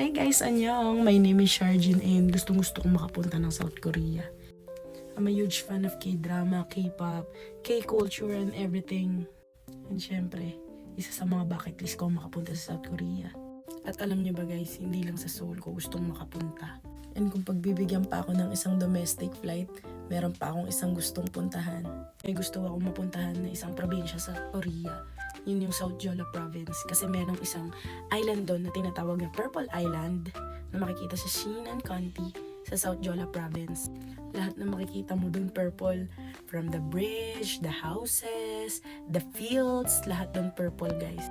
Hi guys, annyeong! My name is Sharjin and gustong-gusto kong makapunta ng South Korea. I'm a huge fan of K-drama, K-pop, K-culture and everything. And syempre, isa sa mga bucket list ko makapunta sa South Korea. At alam niyo ba guys, hindi lang sa Seoul ko gustong makapunta. And kung pagbibigyan pa ako ng isang domestic flight, meron pa akong isang gustong puntahan. May gusto akong mapuntahan na isang probinsya sa Korea. Yun yung South Jeolla Province. Kasi merong isang island doon na tinatawag na Purple Island na makikita sa Sinan County sa South Jeolla Province. Lahat na makikita mo doon purple. From the bridge, the houses, the fields, lahat doon purple guys.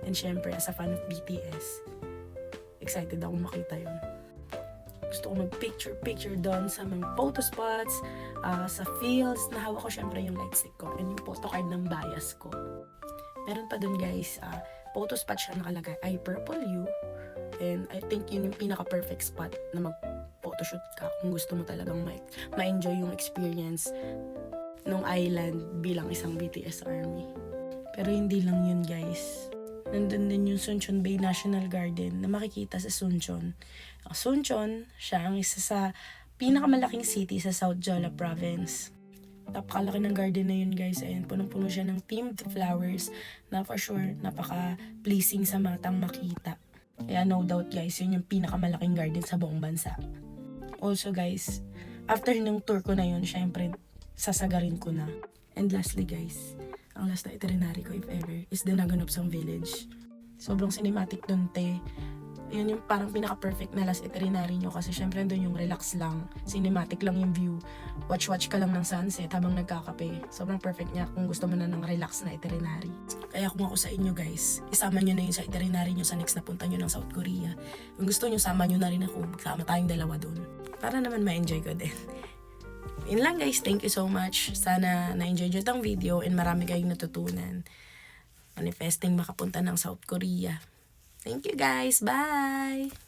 And syempre, as a fan of BTS, excited ako makita yun. Gusto ko mag-picture doon sa mga photo spots, sa fields. Nahawak ko syempre yung lightstick ko and yung photo card ng bias ko. Meron pa doon guys, photo spot siya nakalagay, I Purple You. And I think yun yung pinaka-perfect spot na mag-photoshoot ka kung gusto mo talagang ma-enjoy yung experience nung island bilang isang BTS ARMY. Pero hindi lang yun guys. Nandun din yung Suncheon Bay National Garden na makikita sa Suncheon. Suncheon, siya ang isa sa pinakamalaking city sa South Jeolla Province. Napakalaki ng garden na yun guys, and punong-puno siya ng themed flowers na for sure napaka-pleasing sa matang makita. Kaya no doubt guys, yun yung pinakamalaking garden sa buong bansa. Also guys, after ng tour ko na yun, syempre sasagarin ko na. And lastly guys, ang last na itinerary ko if ever is the Naganupsang Village. Sobrang cinematic dun te. Yun yung parang pinaka-perfect na last itinerary nyo kasi syempre doon yung relax lang, cinematic lang yung view, watch ka lang ng sunset habang nagkakape. Sobrang perfect niya kung gusto mo na ng relax na itinerary. Kaya kung ako sa inyo guys, isama nyo na yun sa itinerary nyo sa next na punta nyo ng South Korea. Kung gusto nyo, sama nyo na rin ako, magsama tayong dalawa doon. Para naman ma-enjoy ko din. Yun lang guys, thank you so much. Sana na-enjoy nyo itong video and marami kayong natutunan. Manifesting makapunta ng South Korea. Thank you guys. Bye!